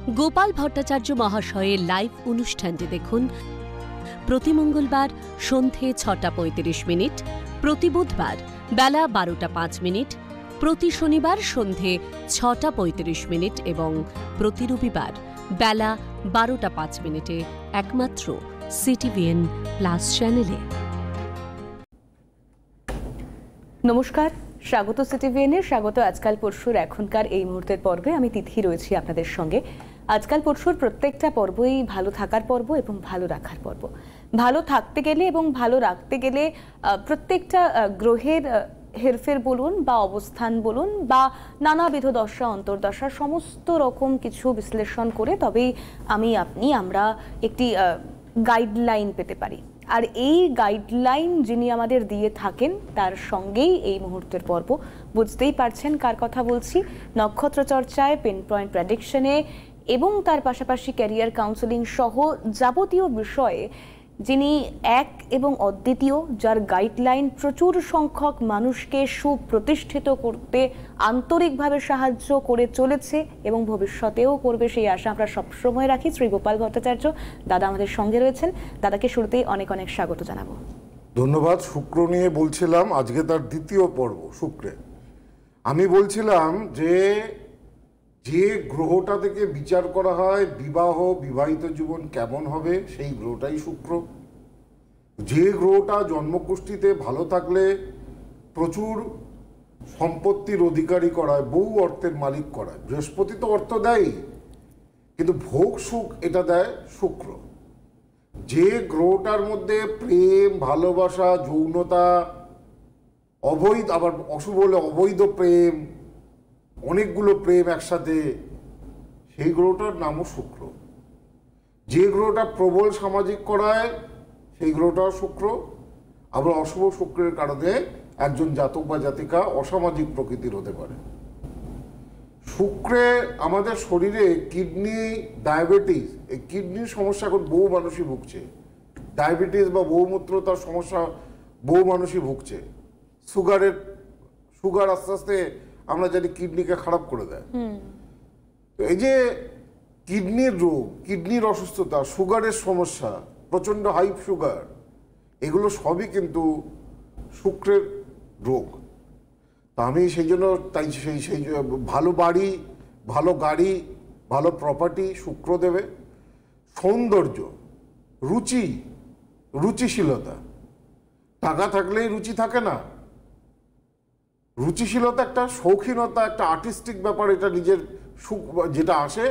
গোপাল ভট্টাচার্য মহাশয়ের লাইভ অনুষ্ঠানটি দেখুন প্রতি মঙ্গলবার সন্ধে 6:35, প্রতি বুধবার বেলা 12:05, প্রতি শনিবার সন্ধে 6:35 এবং প্রতি রবিবার বেলা 12:05 একমাত্র সিটিভিএন প্লাস চ্যানেলে। নমস্কার, স্বাগত সিটিভিএনের, স্বাগত আজকাল পরশুর এখনকার এই মুহূর্তের পর্বে। আমি তিথি রয়েছি আপনাদের সঙ্গে। আজকাল পরশুর প্রত্যেকটা পর্বই ভালো থাকার পর্ব এবং ভালো রাখার পর্ব। ভালো থাকতে গেলে এবং ভালো রাখতে গেলে প্রত্যেকটা গ্রহের হেরফের বলুন বা অবস্থান বলুন বা নানাবিধ দশা অন্তর্দশা সমস্ত রকম কিছু বিশ্লেষণ করে তবেই আমরা একটি গাইডলাইন পেতে পারি। আর এই গাইডলাইন যিনি আমাদের দিয়ে থাকেন তার সঙ্গেই এই মুহূর্তের পর্ব। বুঝতেই পারছেন কার কথা বলছি। নক্ষত্র চর্চায়, পেন পয়েন্ট প্রেডিকশনে এবং তার পাশাপাশি ক্যারিয়ার কাউন্সেলিং সহ যাবতীয় বিষয়ে যিনি এক এবং অদ্বিতীয়, যার গাইডলাইন প্রচুর সংখ্যক মানুষকে সুপ্রতিষ্ঠিত করতে আন্তরিকভাবে সাহায্য করে চলেছে এবং ভবিষ্যতেও করবে, সেই আশা আমরা সবসময় রাখি। শ্রী গোপাল ভট্টাচার্য দাদা আমাদের সঙ্গে রয়েছেন। দাদাকে শুরুতেই অনেক অনেক স্বাগত জানাবো। ধন্যবাদ। শুক্র নিয়ে বলছিলাম, আজকে তার দ্বিতীয় পর্ব শুক্রে। আমি বলছিলাম যে গ্রহটা থেকে বিচার করা হয় বিবাহিত জীবন কেমন হবে, সেই গ্রহটাই শুক্র। যে গ্রহটা জন্মকুষ্ঠিতে ভালো থাকলে প্রচুর সম্পত্তির অধিকারী করায়, বহু অর্থের মালিক করায়। বৃহস্পতি তো অর্থ দেয়, কিন্তু ভোগ সুখ এটা দেয় শুক্র। যে গ্রহটার মধ্যে প্রেম, ভালোবাসা, যৌনতা, অবৈধ, আবার অশুভ হলে অবৈধ প্রেম, অনেকগুলো প্রেম একসাথে, সেই গ্রহটার নামও শুক্র। যে গ্রহটা প্রবল সামাজিক করায় সেই গ্রহটাও শুক্র। আবার অশুভ শুক্রের কারণে একজন জাতক বা জাতিকা অসামাজিক প্রকৃতির হতে পারে। শুক্রে আমাদের শরীরে কিডনি, ডায়াবেটিস, এই কিডনির সমস্যা এখন বহু মানুষই ভুগছে। ডায়াবেটিস বা বহুমূত্রতার সমস্যা বহু মানুষই ভুগছে। সুগার আস্তে আস্তে আমরা জানি কিডনিকে খারাপ করে দেয়। তো এই যে কিডনির রোগ, কিডনির অসুস্থতা, সুগারের সমস্যা, প্রচণ্ড হাই সুগার, এগুলো সবই কিন্তু শুক্রের রোগ। তা আমি সেই জন্য সেই ভালো বাড়ি, ভালো গাড়ি, ভালো প্রপার্টি শুক্র দেবে। সৌন্দর্য, রুচিশীলতা, টাকা থাকলেই রুচি থাকে না। রুচিশীলতা একটা শৌখিনতা, একটা আর্টিস্টিক ব্যাপার। এটা নিজের সুখ যেটা আসে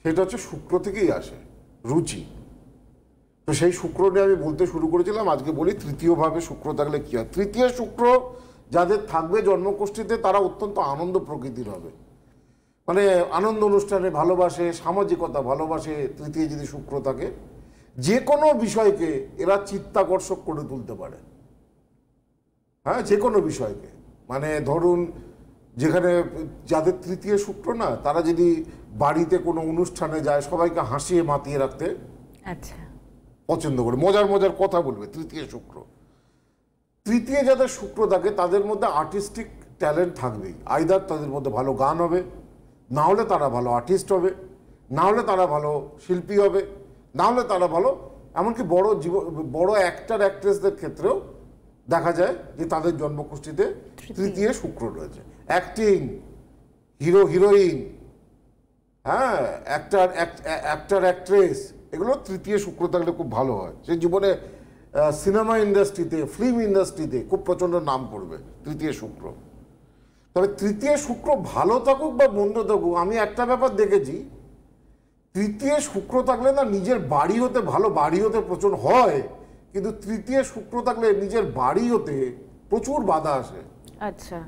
সেটা হচ্ছে শুক্র থেকেই আসে, রুচি। তো সেই শুক্র নিয়ে আমি বলতে শুরু করেছিলাম। আজকে বলি তৃতীয়ভাবে শুক্র থাকলে কি হয়। তৃতীয় শুক্র যাদের থাকবে জন্মকুষ্ঠিতে তারা অত্যন্ত আনন্দ প্রকৃতির হবে, মানে আনন্দ অনুষ্ঠানে ভালোবাসে, সামাজিকতা ভালোবাসে। তৃতীয় যদি শুক্র থাকে, যে কোনো বিষয়কে এরা চিত্তাকর্ষক করে তুলতে পারে। হ্যাঁ, যে কোনো বিষয়কে, মানে ধরুন যেখানে যাদের তৃতীয় শুক্র না, তারা যদি বাড়িতে কোনো অনুষ্ঠানে যায় সবাইকে হাসিয়ে মাতিয়ে রাখতে পছন্দ করে, মজার মজার কথা বলবে। তৃতীয় শুক্র, তৃতীয় যাদের শুক্র থাকে তাদের মধ্যে আর্টিস্টিক ট্যালেন্ট থাকবেই। আইদার তাদের মধ্যে ভালো গান হবে, না হলে তারা ভালো আর্টিস্ট হবে, না হলে তারা ভালো শিল্পী হবে, না হলে তারা ভালো, এমনকি বড় অ্যাক্টর অ্যাক্ট্রেসদের ক্ষেত্রেও দেখা যায় যে তাদের জন্মকুষ্ঠিতে তৃতীয় শুক্র রয়েছে। অ্যাক্টিং, হিরো হিরোইন, হ্যাঁ, অ্যাক্টর অ্যাক্ট্রেস, এগুলো তৃতীয় শুক্র থাকলে খুব ভালো হয়। সেই জীবনে সিনেমা ইন্ডাস্ট্রিতে, ফিল্ম ইন্ডাস্ট্রিতে খুব প্রচণ্ড নাম করবে তৃতীয় শুক্র। তবে তৃতীয় শুক্র ভালো থাকুক বা মন্দ থাকুক, আমি একটা ব্যাপার দেখেছি, তৃতীয় শুক্র থাকলে না নিজের বাড়ি হতে, ভালো বাড়ি হতে প্রচুর হয়, কিন্তু তৃতীয় শুক্র থাকলে নিজের বাড়ি হতে প্রচুর বাধা আসে। আচ্ছা,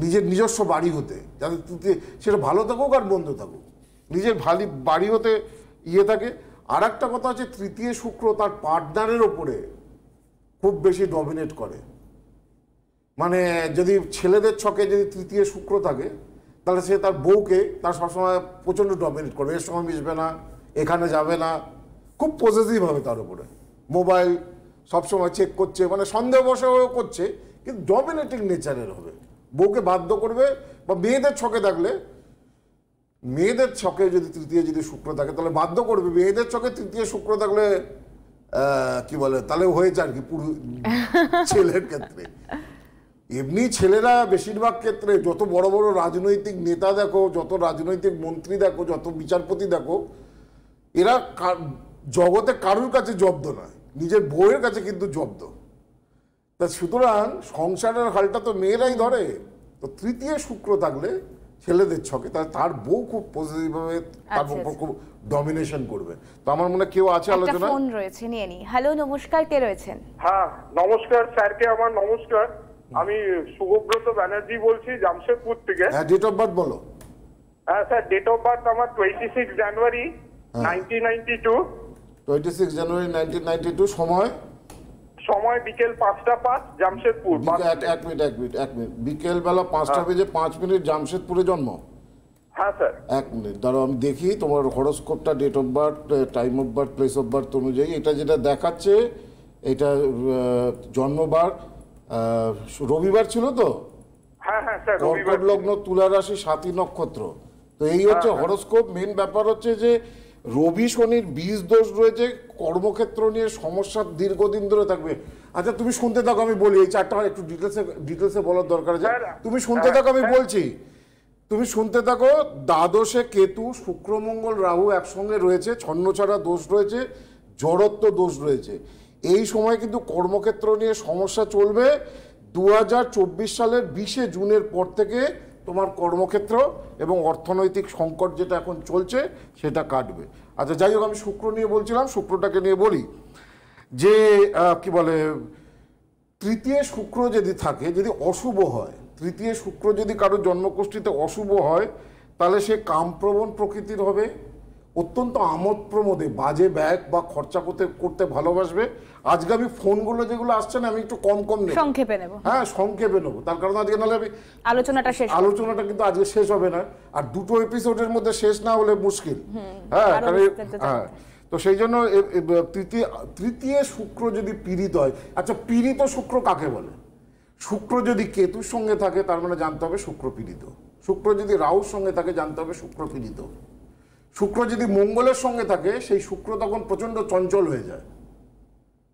নিজের নিজস্ব বাড়ি হতে, যাতে তৃতীয়, সেটা ভালো থাকুক আর মন্দ থাকুক, নিজের বাড়ি হতে থাকে। আর একটা কথা হচ্ছে, তৃতীয় শুক্র তার পার্টনারের ওপরে খুব বেশি ডমিনেট করে। মানে যদি ছেলেদের ছকে যদি তৃতীয় শুক্র থাকে, তাহলে সে তার বউকে তার সবসময় প্রচণ্ড ডমিনেট করবে। এর সময় মিশবে না, এখানে যাবে না, খুব পজেসিভ হবে তার উপরে। মোবাইল সবসময় চেক করছে, মানে সন্দেহবশও করছে, কিন্তু ডমিনেটিং নেচারের হবে। বউকে বাধ্য করবে, বা মেয়েদের ছকে থাকলে মেয়েদের ছকে যদি তৃতীয় যদি শুক্র থাকে তাহলে বাধ্য করবে, মেয়েদের ছকে তৃতীয় শুক্র থাকলে কি বলে তাহলে হয়েছে আর কি পুরো ছেলের ক্ষেত্রে। এমনি ছেলেরা বেশিরভাগ ক্ষেত্রে যত বড় বড় রাজনৈতিক নেতা দেখো, যত রাজনৈতিক মন্ত্রী দেখো, যত বিচারপতি দেখো, এরা জগতে কারুর কাছে জব্দ নয়, নিজের বউয়ের কাছে কিন্তু জব্দ। তা সুতরাং সংসারের হালটা তো মেয়েরাই ধরে। তো তৃতীয় শুক্র থাকলে ছেলেদের ছকে তার বউ খুব পজিটিভভাবে তার উপর খুব ডমিনেশন করবে। তো আমার মনে কেউ আছে আলোচনা, ফোন রয়েছে, নিয়ে নি। হ্যালো, নমস্কার, কে রয়েছেন? হ্যাঁ নমস্কার স্যারকে আমার নমস্কার। আমি শুভব্রত ব্যানার্জি বলছি জামশেদপুর থেকে। হ্যাঁ, ডেট অফ বার্থ বলো। হ্যাঁ স্যার, ডেট অফ বার্থ আমার 26 জানুয়ারি 1992। 26 জানুয়ারি 1992। সময় বিকেল 5টা 5 জামশেদপুর। এক মিনিট বিকেল বেলা 5:05 জামশেদপুরে জন্ম। হ্যাঁ স্যার। এক মিনিট দাঁড়াও, আমি দেখি তোমার হরোস্কোপটা, date of birth, time of birth, place of birth অনুযায়ী এটা যেটা দেখাচ্ছে, এটা জন্মবার রবিবার ছিল তো? হ্যাঁ হ্যাঁ স্যার, কর্কট লগ্ন, তুলা রাশি, 7ই নক্ষত্র। তো এই হচ্ছে হরোস্কোপ। মেন ব্যাপার হচ্ছে যে রবি শনির বীজ দোষ রয়েছে, কর্মক্ষেত্র নিয়ে সমস্যা দীর্ঘদিন ধরে থাকবে। আচ্ছা তুমি শুনতে থাকো, আমি বলি, এই চারটা একটু ডিটেলসে বলার দরকার আছে। তুমি শুনতে থাকো, আমি বলছি, তুমি শুনতে থাকো। দ্বাদশে কেতু, শুক্র, মঙ্গল, রাহু একসঙ্গে রয়েছে, ছন্নছাড়া দোষ রয়েছে, জড়ত্ব দোষ রয়েছে। এই সময় কিন্তু কর্মক্ষেত্র নিয়ে সমস্যা চলবে। 2024 সালের 20 জুনের পর থেকে তোমার কর্মক্ষেত্র এবং অর্থনৈতিক সংকট যেটা এখন চলছে সেটা কাটবে। আচ্ছা যাই হোক, আমি শুক্র নিয়ে বলছিলাম, শুক্রটাকে নিয়ে বলি যে কি বলে, তৃতীয় শুক্র যদি থাকে, যদি অশুভ হয়, তৃতীয় শুক্র যদি কারোর জন্মকুষ্ঠিতে অশুভ হয়, তাহলে সে কামপ্রবণ প্রকৃতির হবে, অত্যন্ত আমোদ প্রমোদে বাজে ব্যয় বা খরচা করতে ভালোবাসবে। আজকে আমি ফোনগুলো যেগুলো আসছে না, আমি একটু কম নেব, সংক্ষেপে নেব। হ্যাঁ সংক্ষেপে নেবো, তার কারণ আজকে নাহলে আমি আলোচনাটা কিন্তু আজকে শেষ হবে না, আর দুটো এপিসোডের মধ্যে শেষ না হলে মুশকিল। হ্যাঁ হ্যাঁ, তো সেই জন্য তৃতীয় শুক্র যদি পীড়িত হয়। আচ্ছা পীড়িত শুক্র কাকে বলে? শুক্র যদি কেতুর সঙ্গে থাকে তার মানে জানতে হবে শুক্র পীড়িত। শুক্র যদি রাহুর সঙ্গে থাকে জানতে হবে শুক্র পীড়িত। শুক্র যদি মঙ্গলের সঙ্গে থাকে, সেই শুক্র তখন প্রচণ্ড চঞ্চল হয়ে যায়,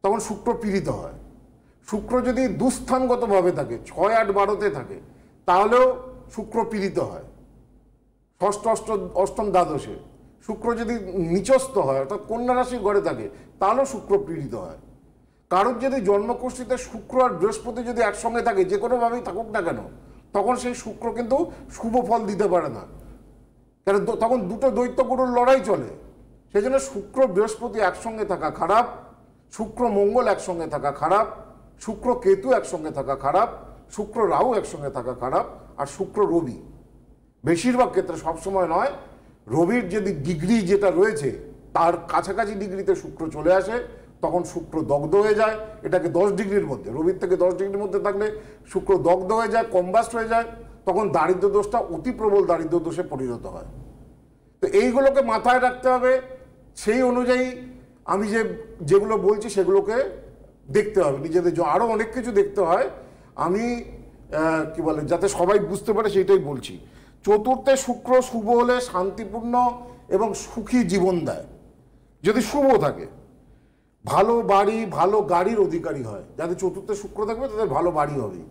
তখন শুক্র পীড়িত হয়। শুক্র যদি দুস্থানগতভাবে থাকে, 6, 8, 12-তে থাকে, তাহলেও শুক্র পীড়িত হয়। ষষ্ঠ, অষ্টম, দ্বাদশে। শুক্র যদি নিচস্থ হয়, অর্থাৎ কন্যা রাশির ঘরে থাকে, তাহলেও শুক্র পীড়িত হয়। কারোর যদি জন্মকুষ্ঠিতে শুক্র আর বৃহস্পতি যদি একসঙ্গে থাকে, যে কোনোভাবেই থাকুক না কেন, তখন সেই শুক্র কিন্তু শুভ ফল দিতে পারে না, কারণ তখন দুটো দৈত্যগুরুর লড়াই চলে। সেই জন্য শুক্র বৃহস্পতি একসঙ্গে থাকা খারাপ, শুক্র মঙ্গল একসঙ্গে থাকা খারাপ, শুক্র কেতু একসঙ্গে থাকা খারাপ, শুক্র রাহু একসঙ্গে থাকা খারাপ, আর শুক্র রবি, বেশিরভাগ ক্ষেত্রে সবসময় নয়, রবির যদি ডিগ্রি যেটা রয়েছে তার কাছাকাছি ডিগ্রিতে শুক্র চলে আসে, তখন শুক্র দগ্ধ হয়ে যায়। এটাকে 10 ডিগ্রির মধ্যে, রবির থেকে 10 ডিগ্রির মধ্যে থাকলে শুক্র দগ্ধ হয়ে যায়, কম্বাস্ট হয়ে যায়, তখন দারিদ্র দোষটা অতি প্রবল দারিদ্র দোষে পরিণত হয়। তো এইগুলোকে মাথায় রাখতে হবে, সেই অনুযায়ী আমি যেগুলো বলছি সেগুলোকে দেখতে হবে, নিজেদের আরও অনেক কিছু দেখতে হয়। আমি কি বলে, যাতে সবাই বুঝতে পারে সেইটাই বলছি। চতুর্থে শুক্র শুভ হলে শান্তিপূর্ণ এবং সুখী জীবন দেয়, যদি শুভ থাকে। ভালো বাড়ি, ভালো গাড়ির অধিকারী হয়। যাদের চতুর্থে শুক্র থাকবে তাদের ভালো বাড়ি হবে।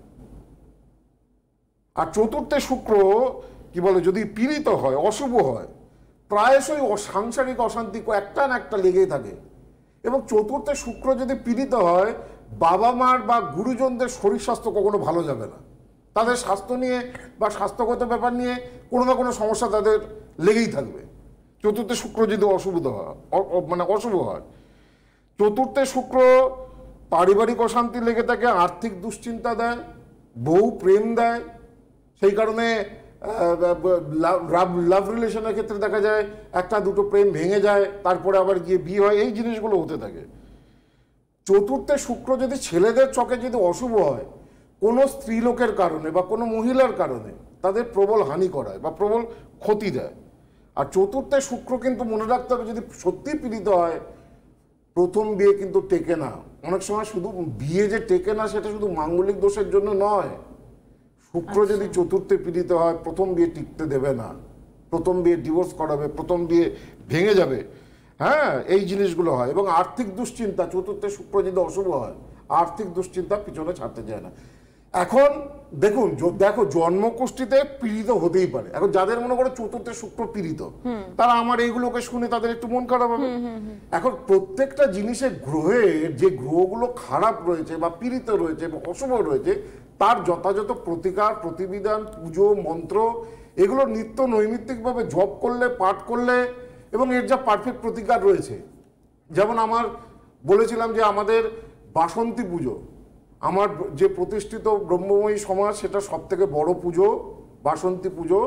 আর চতুর্থে শুক্র কি বলে, যদি পীড়িত হয়, অশুভ হয়, প্রায়শই সাংসারিক অশান্তি একটা না একটা লেগেই থাকে। এবং চতুর্থে শুক্র যদি পীড়িত হয়, বাবা মার বা গুরুজনদের শরীর স্বাস্থ্য কখনো ভালো যাবে না। তাদের স্বাস্থ্য নিয়ে বা স্বাস্থ্যগত ব্যাপার নিয়ে কোনো না কোনো সমস্যা তাদের লেগেই থাকবে, চতুর্থে শুক্র যদি অশুভ হয়। চতুর্থে শুক্র পারিবারিক অশান্তি লেগে থাকে, আর্থিক দুশ্চিন্তা দেয়, বহু প্রেম দেয়। সেই কারণে লাভ রিলেশনের ক্ষেত্রে দেখা যায় 1-2 প্রেম ভেঙে যায়, তারপরে আবার গিয়ে বিয়ে হয়, এই জিনিসগুলো হতে থাকে। চতুর্থে শুক্র যদি ছেলেদের চকে যদি অশুভ হয়, কোনো স্ত্রীলোকের কারণে বা কোনো মহিলার কারণে তাদের প্রবল হানি করায় বা প্রবল ক্ষতি দেয়। আর চতুর্থে শুক্র কিন্তু মনে রাখতে হবে, যদি সত্যি পীড়িত হয়, প্রথম বিয়ে কিন্তু টেকে না। অনেক সময় শুধু বিয়ে যে টেকে না, সেটা শুধু মাঙ্গলিক দোষের জন্য নয়। শুক্র যদি চতুর্থে পীড়িত হয়, প্রথম বিয়ে টিকতে দেবে না। প্রথম বিয়ে ডিভোর্স করাবে, প্রথম বিয়ে ভেঙে যাবে, হ্যাঁ, এই জিনিসগুলো হয়। এবং আর্থিক দুশ্চিন্তা, চতুর্থে শুক্র যদি অশুভ হয়, আর্থিক দুশ্চিন্তা পিছনে ছাড়তে যায় না। এখন দেখুন, দেখো জন্মকুষ্ঠিতে পীড়িত হতেই পারে। এখন যাদের মনে করো চতুর্থে শুক্র পীড়িত, তারা আমার এইগুলোকে শুনে তাদের একটু মন খারাপ হবে। এখন প্রত্যেকটা জিনিসের গ্রহের যে গ্রহগুলো খারাপ রয়েছে বা পীড়িত রয়েছে বা অশুভ রয়েছে, তার যথাযথ প্রতিকার, প্রতিবিধান, পুজো, মন্ত্র, এগুলো নিত্য নৈমিত্তিকভাবে জপ করলে, পাঠ করলে, এবং এর যা পারফেক্ট প্রতিকার রয়েছে। যেমন আমার বলেছিলাম যে আমাদের বাসন্তী পুজো, আমার যে প্রতিষ্ঠিত ব্রহ্মময়ী সমাজ, সেটা সব থেকে বড় পুজো বাসন্তী পুজো।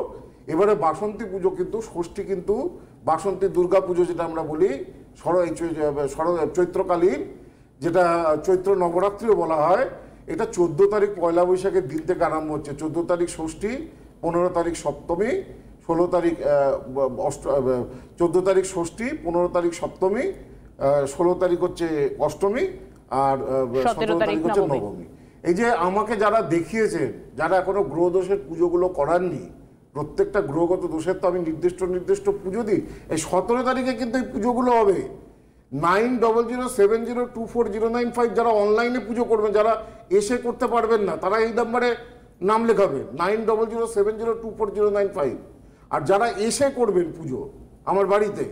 এবারে বাসন্তী পুজো কিন্তু ষষ্ঠী, কিন্তু বাসন্তী দুর্গা পুজো যেটা আমরা বলি, চৈত্রকালীন, যেটা চৈত্র নবরাত্রিও বলা হয়, এটা 14 তারিখ পয়লা বৈশাখের দিন থেকে আরম্ভ হচ্ছে। 14 তারিখ ষষ্ঠী, 15 তারিখ সপ্তমী, 16 তারিখ 14 তারিখ ষষ্ঠী, 15 তারিখ সপ্তমী, 16 তারিখ হচ্ছে অষ্টমী, আর 17 তারিখ হচ্ছে নবমী। এই যে আমাকে যারা দেখিয়েছেন, যারা এখনো গ্রহ দোষের পুজোগুলো করাননি, প্রত্যেকটা গ্রহগত দোষের তো আমি নির্দিষ্ট পুজো দিই। এই 17 তারিখে কিন্তু এই পুজোগুলো হবে। 9007024095 যারা অনলাইনে পুজো করবেন, যারা এসে করতে পারবেন না, তারা এই নাম্বারে নাম লেখাবেন, 9007024095। আর যারা এসে করবেন পুজো আমার বাড়িতে,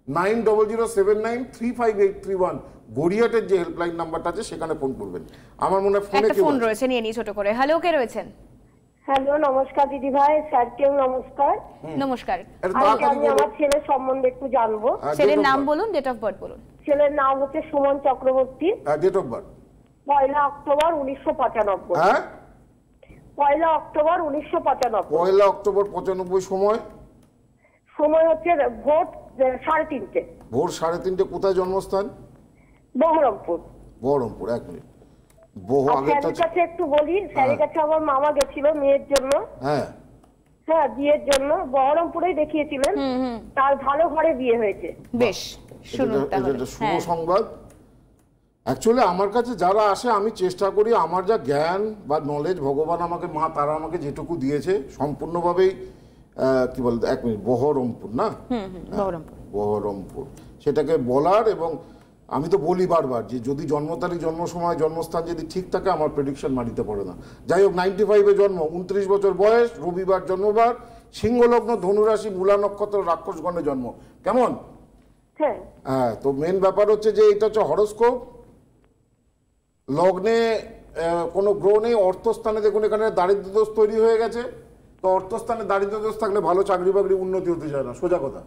9007935831, গড়িয়াটের যে হেল্পলাইন নাম্বারটা আছে সেখানে ফোন করবেন। আমার মনে হয় ফোন রয়েছে, নিয়ে নি ছোট করে। হ্যালো, কে রয়েছেন? হ্যালো, নমস্কার দিদি ভাই, স্যারকেও নমস্কার। নমস্কার। আমি আমার ছেলের সম্বন্ধে একটু জানবো। ছেলের নাম বলুন, ডেট অফ বার্থ বলুন। ছেলের নাম হচ্ছে Suman Chakraborty. Date of birth 1 October 1995। হ্যাঁ, 1 অক্টোবর 1995। 1 অক্টোবর 95। সময় হচ্ছে ভোর 3:30। ভোর 3:30। কোথায় জন্মস্থান? বহরমপুর। বহরমপুর। 1 মিনিট। স্যারের কাছে একটু বলি, স্যারের কাছে আমার মামা গেছিল মেয়ের জন্য। হ্যাঁ, বিয়ের জন্য বহরমপুরেই দেখিয়েছিলেন। তার ভালো ঘরে বিয়ে হয়েছে। বেশ, শুনুন তাহলে। এটা শুভ সংবাদ। অ্যাকচুয়ালি আমার কাছে যারা আসে, আমি চেষ্টা করি আমার যা জ্ঞান বা নলেজ, ভগবান আমাকে, মা তারা আমাকে যেটুকু দিয়েছে, সম্পূর্ণভাবেই কি বলতো, 1 মিনিট, বহরমপুর না? বহরমপুর, সেটাকে বলার। এবং আমি তো বলি বারবার যে যদি জন্ম তারিখ, জন্ম সময়, জন্মস্থান যদি ঠিক থাকে, আমার প্রেডিকশন মানিতে পারে না। যাই হোক, 95-এ জন্ম, 29 বছর বয়স, রবিবার জন্মবার, সিংহলগ্ন, ধনুরাশি, মূলা নক্ষত্র, রাক্ষসগণে জন্ম। কেমন? হ্যাঁ, তো মেন ব্যাপার হচ্ছে যে এটা হচ্ছে হরোস্কোপ। লগ্নে কোনো গ্রহ নেই, অর্থস্থানে দেখুন এখানে দারিদ্র দোষ তৈরি হয়ে গেছে। তো অর্থস্থানে দারিদ্র দোষ থাকলে ভালো চাকরি বাকরি উন্নতি হতে যায় না, সোজা কথা।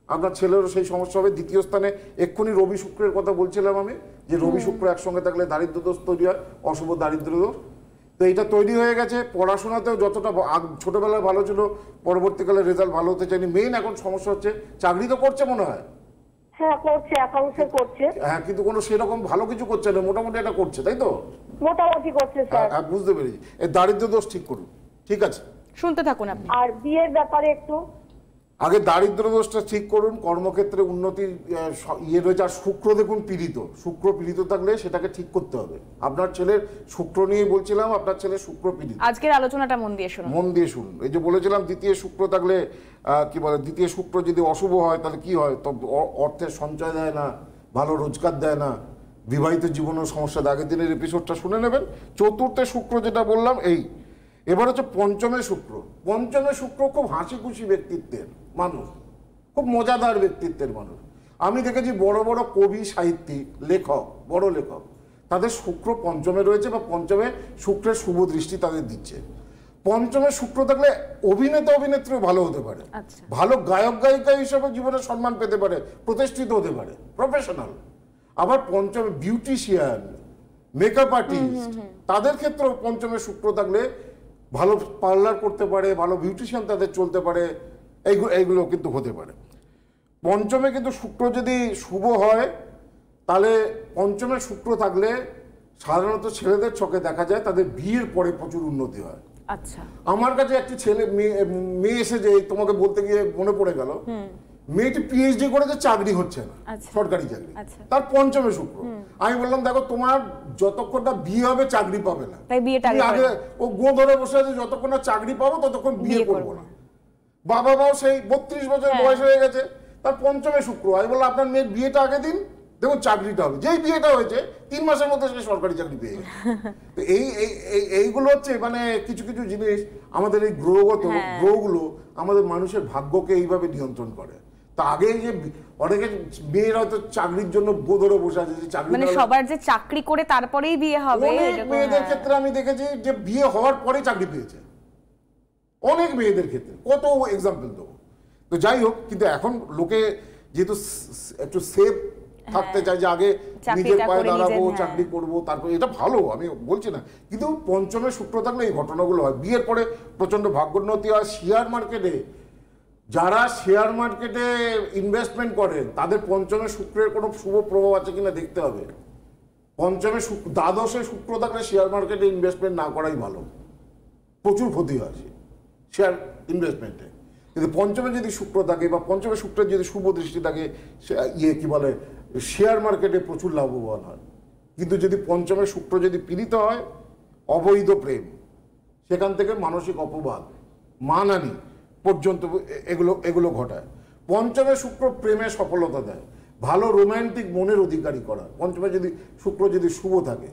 আপনার ছেলেরও সেই সমস্যা হবে। দ্বিতীয় স্থানে এক্ষুনি রবি শুক্রের কথা বলছিলাম আমি, যে রবি শুক্র একসঙ্গে থাকলে দারিদ্র দোষ তৈরি হয়, অশুভ দারিদ্র দোষ। তো এইটা তৈরি হয়ে গেছে। পড়াশোনাতেও যতটা ছোটবেলায় ভালো ছিল, পরবর্তীকালে রেজাল্ট ভালো হতে চায়নি। মেইন এখন সমস্যা হচ্ছে, চাকরি তো করছে মনে হয়। হ্যাঁ, করছে, অ্যাকাউন্টসে করছে। হ্যাঁ, কিন্তু কোনো সেরকম ভালো কিছু করছে না, মোটামুটি এটা করছে, তাই তো? মোটামুটি করছে স্যার। হ্যাঁ, বুঝতে পেরেছি। এই দারিদ্র দোষ ঠিক করুন, ঠিক আছে? শুনতে থাকুন আপনি। আর বিয়ের ব্যাপারে একটু আগে দারিদ্র দোষটা ঠিক করুন, কর্মক্ষেত্রে উন্নতির ইয়ে রয়েছে। আর শুক্র দেখুন পীড়িত, শুক্র পীড়িত থাকলে সেটাকে ঠিক করতে হবে। আপনার ছেলের শুক্র নিয়ে বলছিলাম, আপনার ছেলের শুক্র পীড়িত। আজকের আলোচনাটা মন দিয়ে শুনুন। মন দিয়ে শুনুন। এই যে বলেছিলাম, দ্বিতীয় শুক্র থাকলে কি বলে, দ্বিতীয় শুক্র যদি অশুভ হয় তাহলে কি হয়? তো অর্থের সঞ্চয় দেয় না, ভালো রোজগার দেয় না, বিবাহিত জীবনের সমস্যা। আগের দিনের এপিসোডটা শুনে নেবেন। চতুর্থে শুক্র যেটা বললাম, এই। এবার হচ্ছে পঞ্চমে শুক্র। পঞ্চমে শুক্র খুব হাসি খুশি ব্যক্তিত্বের মানুষ, খুব মজাদার ব্যক্তিত্বের মানুষ। আমি দেখেছি বড় বড় কবি, সাহিত্যিক, লেখক, বড় লেখক, তাদের শুক্র পঞ্চমে রয়েছে বা পঞ্চমে শুক্রের শুভ দৃষ্টি তাদের দিচ্ছে। পঞ্চমে শুক্র থাকলে অভিনেতা অভিনেত্রী ভালো হতে পারে, ভালো গায়ক গায়িকা হিসেবে জীবনে সম্মান পেতে পারে, প্রতিষ্ঠিত হতে পারে, প্রফেশনাল। আবার পঞ্চমে বিউটিশিয়ান, মেকআপ আর্টিস্ট, তাদের ক্ষেত্রেও পঞ্চমে শুক্র থাকলে ভালো পার্লার করতে পারে, ভালো বিউটিশিয়ান তাদের চলতে পারে, এইগুলো কিন্তু হতে পারে। পঞ্চমে কিন্তু শুক্র যদি শুভ হয়, তাহলে পঞ্চমে শুক্র থাকলে সাধারণত ছেলেদের চোখে দেখা যায় তাদের বিয়ের পরে প্রচুর উন্নতি হয়। আচ্ছা, আমার কাছে একটি ছেলে মেয়ে এসে, যে তোমাকে বলতে গিয়ে মনে পড়ে গেল, মেয়েটি পিএইচডি করেছে, চাকরি হচ্ছে না, সরকারি চাকরি, তার পঞ্চমে শুক্র। আমি বললাম, দেখো তোমার যতক্ষণ না বিয়ে হবে চাকরি পাবে না, তাই বিয়েটা আগে ও গো ধরে বসে আছে, যতক্ষণ না চাকরি পাবো ততক্ষণ বিয়ে করবো না। বাবা মাও সেই 32 বছর বয়স হয়ে গেছে, তার পঞ্চমে শুক্র। আমি বললাম আপনার মেয়ের বিয়েটা আগে দিন, দেখুন চাকরিটা হবে। যেই বিয়েটা হয়েছে 3 মাসের মধ্যে সে সরকারি চাকরি পেয়ে গেছে। তো এইগুলো হচ্ছে মানে কিছু কিছু জিনিস আমাদের এই গ্রহগুলো আমাদের মানুষের ভাগ্যকে এইভাবে নিয়ন্ত্রণ করে। তা আগে যে অনেকে মেয়েরা হয়তো চাকরির জন্য ধরে বসে আছে, যে চাকরি মানে সবার যে চাকরি করে তারপরেই বিয়ে হবে, মেয়েদের ক্ষেত্রে আমি দেখেছি যে বিয়ে হওয়ার পরে চাকরি পেয়েছে, অনেক মেয়েদের ক্ষেত্রে কত এক্সাম্পল দেবো। তো যাই হোক, কিন্তু এখন লোকে যেহেতু একটু সেফ থাকতে চাই, যে আগে নিজের পায়ে দাঁড়াবো, চাকরি করবো, তারপর এটা ভালো, আমি বলছি না, কিন্তু পঞ্চমে শুক্র থাকলে এই ঘটনাগুলো হয়। বিয়ের পরে প্রচন্ড ভাগ্যোন্নতি হয়। শেয়ার মার্কেটে যারা শেয়ার মার্কেটে ইনভেস্টমেন্ট করেন তাদের পঞ্চমে শুক্রের কোনো শুভ প্রভাব আছে কিনা দেখতে হবে। পঞ্চমে দ্বাদশে শুক্র থাকলে শেয়ার মার্কেটে ইনভেস্টমেন্ট না করাই ভালো, প্রচুর ক্ষতি হয় শেয়ার ইনভেস্টমেন্টে। কিন্তু পঞ্চমে যদি শুক্র থাকে বা পঞ্চমে শুক্রের যদি শুভ দৃষ্টি থাকে, কি বলে, শেয়ার মার্কেটে প্রচুর লাভবান হয়। কিন্তু যদি পঞ্চমে শুক্র যদি পীড়িত হয়, অবৈধ প্রেম, সেখান থেকে মানসিক অপবাদ, মানহানি পর্যন্ত এগুলো ঘটায়। পঞ্চমে শুক্র প্রেমে সফলতা দেয়, ভালো রোম্যান্টিক মনের অধিকারী করা। পঞ্চমে যদি শুক্র যদি শুভ থাকে,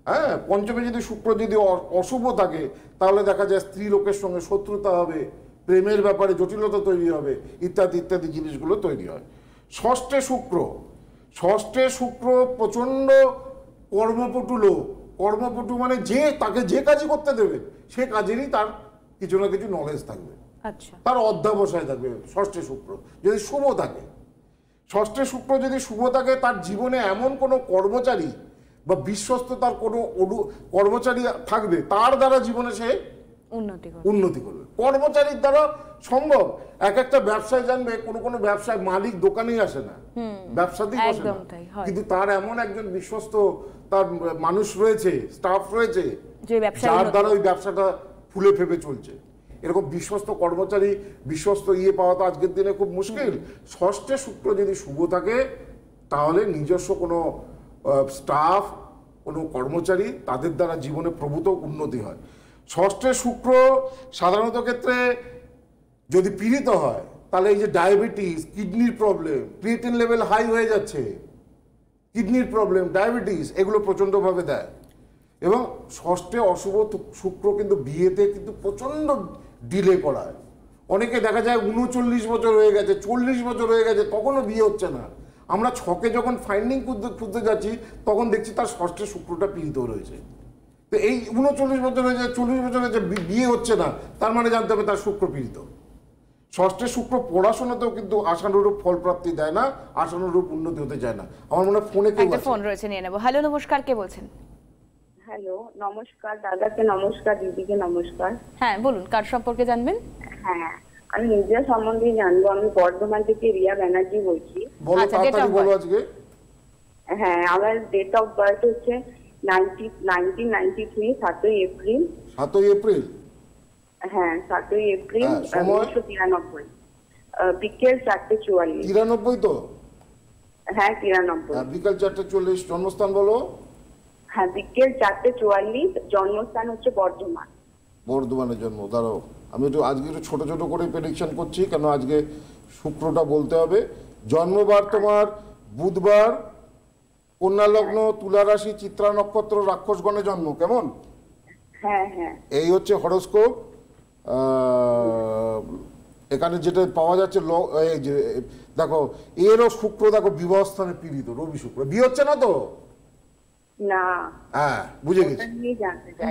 হ্যাঁ, পঞ্চমে যদি শুক্র যদি অশুভ থাকে, তাহলে দেখা যায় স্ত্রী লোকের সঙ্গে শত্রুতা হবে, প্রেমের ব্যাপারে জটিলতা তৈরি হবে, ইত্যাদি ইত্যাদি জিনিসগুলো তৈরি হয়। ষষ্ঠে শুক্র প্রচণ্ড কর্মপটু লোক। কর্মপটু মানে তাকে যে কাজই করতে দেবে সে কাজেরই তার কিছু না কিছু নলেজ থাকবে, তার অধ্যাবসায় থাকবে। ষষ্ঠে শুক্র যদি শুভ থাকে, ষষ্ঠে শুক্র যদি শুভ থাকে, তার জীবনে এমন কোনো কর্মচারী বা বিশ্বস্ত তার কোনো কর্মচারী থাকবে, তার দ্বারা জীবনে সে উন্নতি করবে। কর্মচারীর দ্বারা সম্ভব। একটা ব্যবসায় জানবে, কোনো ব্যবসায় মালিক দোকানেই আসে না, ব্যবসাতেই বসে না, কিন্তু তার এমন একজন বিশ্বস্ত তার মানুষ রয়েছে, স্টাফ রয়েছে, যার দ্বারা ওই ব্যবসাটা ফুলে ফেপে চলছে। এরকম বিশ্বস্ত কর্মচারী, বিশ্বস্ত পাওয়া তো আজকের দিনে খুব মুশকিল। ষষ্ঠে শুক্র যদি শুভ থাকে, তাহলে নিজস্ব কোনো স্টাফ, কোনো কর্মচারী, তাদের দ্বারা জীবনে প্রভূত উন্নতি হয়। ষষ্ঠে শুক্র সাধারণত ক্ষেত্রে যদি পীড়িত হয়, তাহলে এই যে ডায়াবেটিস, কিডনির প্রবলেম, ক্রিয়েটিন লেভেল হাই হয়ে যাচ্ছে, কিডনির প্রবলেম, ডায়াবেটিস, এগুলো প্রচণ্ডভাবে দেয়। এবং ষষ্ঠে অশুভ শুক্র কিন্তু বিয়েতে কিন্তু প্রচণ্ড ডিলে করায়। অনেকে দেখা যায় 39 বছর হয়ে গেছে, 40 বছর হয়ে গেছে, তখনও বিয়ে হচ্ছে না। আমরা ছকে যখন ফাইন্ডিং খুঁজতে যাচ্ছি, তখন দেখছি তার ষষ্ঠে শুক্রটা পীড়িত রয়েছে। তো এই 39 বছর হয়েছে, 40 বছর হয়েছে, বিয়ে হচ্ছে না, তার মানে জানতে হবে তার শুক্র পীড়িত। ষষ্ঠে শুক্র পড়াশোনাতেও কিন্তু আশানুরূপ ফল প্রাপ্তি দেয় না, আশানুরূপ উন্নতি হতে চায় না। আমার মনে হয় ফোনে কেউ আছে, ফোন রয়েছে, নিয়ে নেব। হ্যালো, নমস্কার, কে বলছেন? হ্যালো, নমস্কার দাদাকে নমস্কার, দিদিকে নমস্কার। হ্যাঁ বলুন, কার সম্পর্কে জানবেন? হ্যাঁ, আমি নিজের সম্বন্ধে জানবো। আমি বর্ধমান থেকে রিয়া ব্যানার্জি বলছি। বলো, তাড়াতাড়ি বলো আজকে। হ্যাঁ, আমার ডেট অফ বার্থ হচ্ছে 1993, 7ই এপ্রিল। 7ই এপ্রিল? হ্যাঁ, 7ই এপ্রিল, 1993, বিকেল 4:44। 93 তো? হ্যাঁ, 93। বিকেল 4:40। জন্মস্থান বলো? হ্যাঁ, বিকেল 4:44, জন্মস্থান হচ্ছে বর্ধমান। বর্ধমানের জন্ম। দাঁড়াও, আমি আজকে একটু ছোট ছোট করে প্রেডিকশন করছি, কেন আজকে শুক্রটা বলতে হবে। জন্মবার তোমার বুধবার, কন্যা লগ্ন, তুলা রাশি, চিত্রা নক্ষত্র, রাক্ষসগণে জন্ম। কেমন? হ্যাঁ হ্যাঁ। এই হচ্ছে হরোস্কোপ। এখানে যেটা পাওয়া যাচ্ছে, এই যে দেখো, এরও শুক্র দেখো বিবাহ স্থানে পীড়িত, রবি শুক্র। বিয়ে হচ্ছে না তো? না। হ্যাঁ, বুঝে গেছি।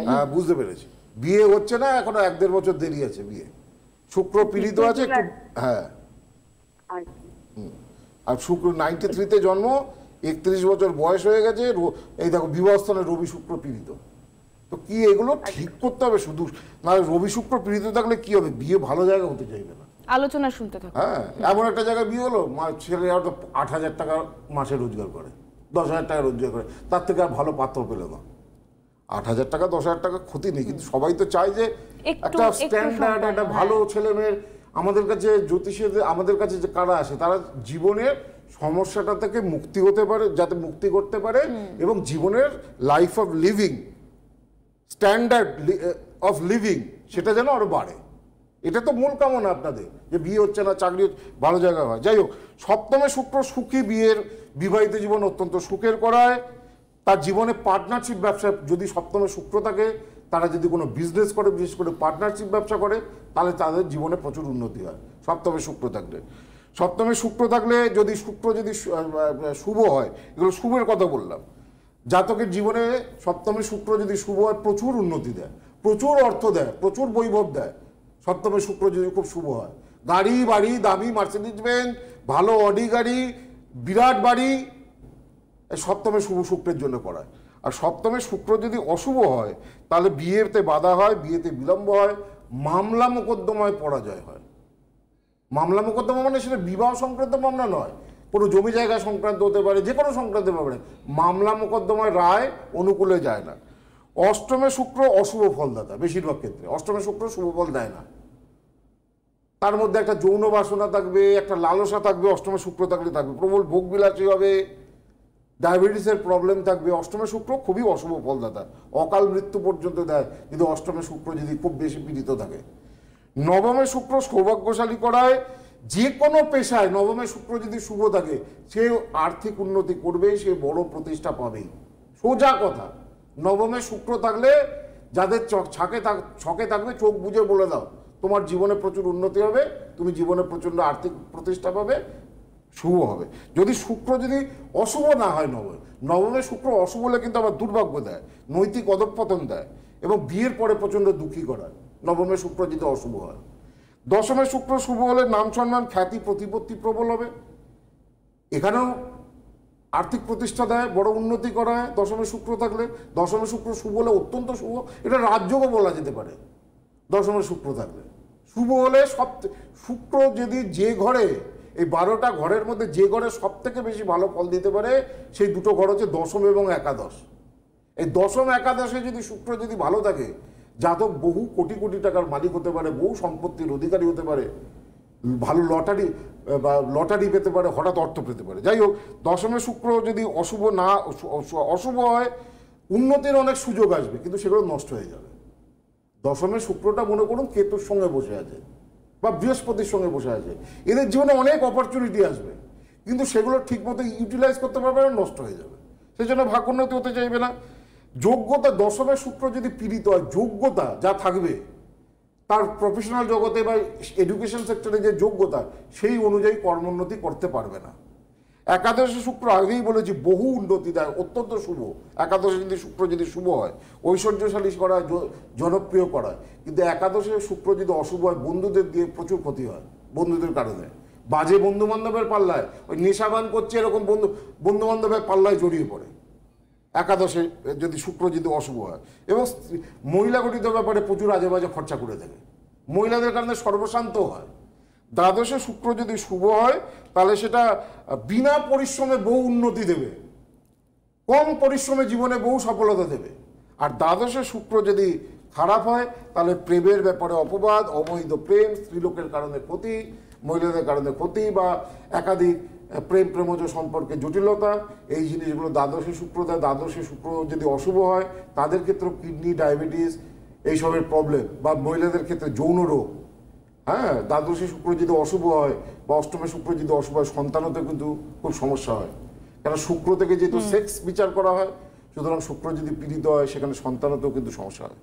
হ্যাঁ, বুঝতে পেরেছি। বিয়ে হচ্ছে না, এখনো 1-1.5 বছর দেরি আছে বিয়ে। শুক্র পীড়িত আছে একটু। হ্যাঁ, আর শুক্র 93-তে জন্ম, 31 বছর বয়স হয়ে গেছে। এই দেখো বিবাহ স্থানে রবি শুক্র পীড়িত। তো কি এগুলো ঠিক করতে হবে শুধু, না রবি শুক্র পীড়িত থাকলে কি হবে, বিয়ে ভালো জায়গা হতে চাইবে না, আলোচনা শুনতে থাকো। হ্যাঁ, এমন একটা জায়গায় বিয়ে হলো, ছেলে হয়তো 8,000 টাকা মাসে রোজগার করে, 10,000 টাকা রোজগার করে, তার থেকে আর ভালো পাত্র পেল না। 8,000 টাকা 10,000 টাকা ক্ষতি নেই, কিন্তু সবাই তো চায় যে একটা স্ট্যান্ডার্ড, একটা ভালো ছেলে মেয়ের। আমাদের কাছে জ্যোতিষীদের, আমাদের কাছে যে কারা আসে, তারা জীবনের সমস্যাটা থেকে মুক্তি হতে পারে, যাতে মুক্তি করতে পারে, এবং জীবনের life of living, standard of living, সেটা যেন আরো বাড়ে। এটা তো মূল কামনা আপনাদের, যে বিয়ে হচ্ছে না, চাকরি ভালো জায়গায় হয়। যাই হোক, সপ্তমে শুক্র সুখী বিবাহিত জীবন অত্যন্ত সুখের করায়। তার জীবনে পার্টনারশিপ ব্যবসা যদি সপ্তমে শুক্র থাকে, তারা যদি কোনো বিজনেস করে, বিশেষ করে পার্টনারশিপ ব্যবসা করে, তাহলে তাদের জীবনে প্রচুর উন্নতি হয় সপ্তমে শুক্র থাকলে। সপ্তমে শুক্র থাকলে যদি শুক্র যদি শুভ হয়, এগুলো শুভের কথা বললাম, জাতকের জীবনে সপ্তমে শুক্র যদি শুভ হয় প্রচুর উন্নতি দেয়, প্রচুর অর্থ দেয়, প্রচুর বৈভব দেয়। সপ্তমে শুক্র যদি খুব শুভ হয়, গাড়ি বাড়ি, দামি মার্সিডিজ বেঞ্জ, ভালো অডি গাড়ি, বিরাট বাড়ি, সপ্তমে শুভ শুক্রের জন্য করায়। আর সপ্তমে শুক্র যদি অশুভ হয়, তাহলে বিয়েতে বাধা হয়, বিয়েতে বিলম্ব হয়, মামলা মোকদ্দমায় পরাজয় হয়। মামলা মোকদ্দমা মানে সেটা বিবাহ সংক্রান্ত মামলা নয়, কোনো জমি জায়গা সংক্রান্ত হতে পারে, যে কোনো সংক্রান্ত ব্যাপারে মামলা মোকদ্দমায় রায় অনুকূলে যায় না। অষ্টমে শুক্র অশুভ ফলদাতা, বেশিরভাগ ক্ষেত্রে অষ্টমে শুক্র শুভ ফল দেয় না। তার মধ্যে একটা যৌন বাসনা থাকবে, একটা লালসা থাকবে, অষ্টমে শুক্র থাকলে থাকবে, প্রবল ভোগবিলাসী হবে, ডায়াবেটিসের প্রবলেম থাকবে। অষ্টমে শুক্র খুবই অশুভ ফলদাতা, অকাল মৃত্যু পর্যন্ত দেয় যদি অষ্টমে শুক্র যদি খুব বেশি পীড়িত থাকে। নবমে শুক্র সৌভাগ্যশালী করায়, যে কোনো পেশায় নবমে শুক্র যদি শুভ থাকে, সে আর্থিক উন্নতি করবে, সে বড় প্রতিষ্ঠা পাবেই, সোজা কথা। নবমে শুক্র থাকলে যাদের ছকে থাকবে, চোখ বুঝে বলে দাও, তোমার জীবনে প্রচুর উন্নতি হবে, তুমি জীবনে প্রচণ্ড আর্থিক প্রতিষ্ঠা পাবে, শুভ হবে। যদি শুক্র যদি অশুভ না হয়, নবমে শুক্র অশুভ হলে কিন্তু আবার দুর্ভাগ্য দেয়, নৈতিক অধঃপতন দেয় এবং বিয়ের পরে প্রচণ্ড দুঃখী করায় নবমে শুক্র যদি অশুভ হয়। দশমে শুক্র শুভ হলে নাম সম্মান, খ্যাতি, প্রতিপত্তি প্রবল হবে, এখানেও আর্থিক প্রতিষ্ঠা দেয়, বড় উন্নতি করায় দশমে শুক্র থাকলে। দশমে শুক্র শুভ হলে অত্যন্ত শুভ, এটা রাজযোগও বলা যেতে পারে দশমে শুক্র থাকলে। শুভ হলে শুক্র যদি যে ঘরে, এই 12টা ঘরের মধ্যে যে ঘরে সব থেকে বেশি ভালো ফল দিতে পারে, সেই দুটো ঘর হচ্ছে দশম এবং একাদশ। এই দশম একাদশে যদি শুক্র যদি ভালো থাকে, জাতক বহু কোটি কোটি টাকার মালিক হতে পারে, বহু সম্পত্তির অধিকারী হতে পারে, ভালো লটারি পেতে পারে, হঠাৎ অর্থ পেতে পারে। যাই হোক, দশমে শুক্র যদি অশুভ হয়, উন্নতির অনেক সুযোগ আসবে, কিন্তু সেগুলো নষ্ট হয়ে যাবে। দশমে শুক্রটা মনে করুন কেতুর সঙ্গে বসে আছে বা বৃহস্পতির সঙ্গে বসে আছে, এদের জীবনে অনেক অপরচুনিটি আসবে, কিন্তু সেগুলো ঠিকমতো ইউটিলাইজ করতে পারবে না, নষ্ট হয়ে যাবে। সেই জন্য ভাগ্যোন্নতি হতে চাইবে না। যোগ্যতা, দশমে শুক্র যদি পীড়িত হয়, যোগ্যতা যা থাকবে, তার প্রফেশনাল জগতে বা এডুকেশন সেক্টরে যে যোগ্যতা, সেই অনুযায়ী কর্মোন্নতি করতে পারবে না। একাদশে শুক্র আগেই বলেছি বহু উন্নতি দেয়, অত্যন্ত শুভ। একাদশে যদি শুক্র যদি শুভ হয়, ঐশ্বর্যশালী করায়, জনপ্রিয় করায়। কিন্তু একাদশে শুক্র যদি অশুভ হয়, বন্ধুদের দিয়ে প্রচুর ক্ষতি হয়, বন্ধুদের কারণে। বাজে বন্ধু বান্ধবের পাল্লায়, ওই নেশাবান করছে এরকম বন্ধু বান্ধবের পাল্লায় জড়িয়ে পড়ে একাদশে যদি শুক্র যদি অশুভ হয়। এবং মহিলা গঠিত ব্যাপারে প্রচুর আজে বাজে খরচা করে থাকে, মহিলাদের কারণে সর্বশান্ত হয়। দ্বাদশে শুক্র যদি শুভ হয়, তাহলে সেটা বিনা পরিশ্রমে বহু উন্নতি দেবে, কম পরিশ্রমে জীবনে বহু সফলতা দেবে। আর দ্বাদশে শুক্র যদি খারাপ হয়, তাহলে প্রেমের ব্যাপারে অপবাদ, অবৈধ প্রেম, স্ত্রীলোকের কারণে ক্ষতি, মহিলাদের কারণে ক্ষতি, বা একাধিক প্রেমজ সম্পর্কে জটিলতা, এই জিনিসগুলো দ্বাদশে শুক্র দেয়। দ্বাদশে শুক্র যদি অশুভ হয়, তাদের ক্ষেত্রে কিডনি, ডায়াবেটিস এইসবের প্রবলেম, বা মহিলাদের ক্ষেত্রে যৌন রোগ। হ্যাঁ, দ্বাদশে শুক্র যদি অশুভ হয় বা অষ্টমে শুক্র যদি অশুভ হয়, সন্তানতে কিন্তু খুব সমস্যা হয়, কারণ শুক্র থেকে যেহেতু সেক্স বিচার করা হয়, সুতরাং শুক্র যদি পীড়িত হয়, সেখানে সন্তানতেও কিন্তু সমস্যা হয়।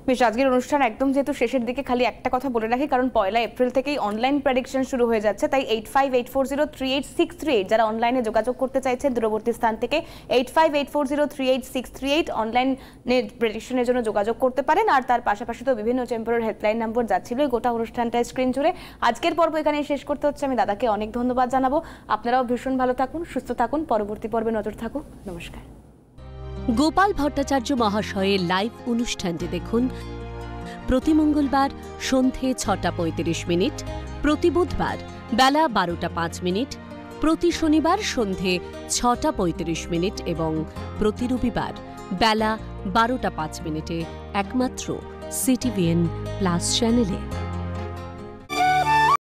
বেশ, আজকের অনুষ্ঠান একদম যেহেতু শেষের দিকে, খালি একটা কথা বলে রাখি, কারণ 1 এপ্রিল থেকেই অনলাইন প্রেডিকশন শুরু হয়ে যাচ্ছে, তাই 8584038638 যারা অনলাইনে যোগাযোগ করতে চাইছেন দূরবর্তী স্থান থেকে, 8584038638 অনলাইনে প্রেডিকশনের জন্য যোগাযোগ করতে পারেন। আর তার পাশাপাশি তো বিভিন্ন চেম্বারের হেল্পলাইন নম্বর যাচ্ছিল এই গোটা অনুষ্ঠানটা স্ক্রিন জুড়ে। আজকের পর্ব এখানেই শেষ করতে হচ্ছে। আমি দাদাকে অনেক ধন্যবাদ জানাবো। আপনারাও ভীষণ ভালো থাকুন, সুস্থ থাকুন, পরবর্তী পর্বে নজর থাকুন। নমস্কার। গোপাল ভট্টাচার্য মহাশয়ের লাইভ অনুষ্ঠানটি দেখুন প্রতি মঙ্গলবার সন্ধে 6:35, প্রতি বুধবার বেলা 12:05, প্রতি শনিবার সন্ধে 6:35 এবং প্রতি রবিবার বেলা 12:05 একমাত্র CTVN+ চ্যানেলে।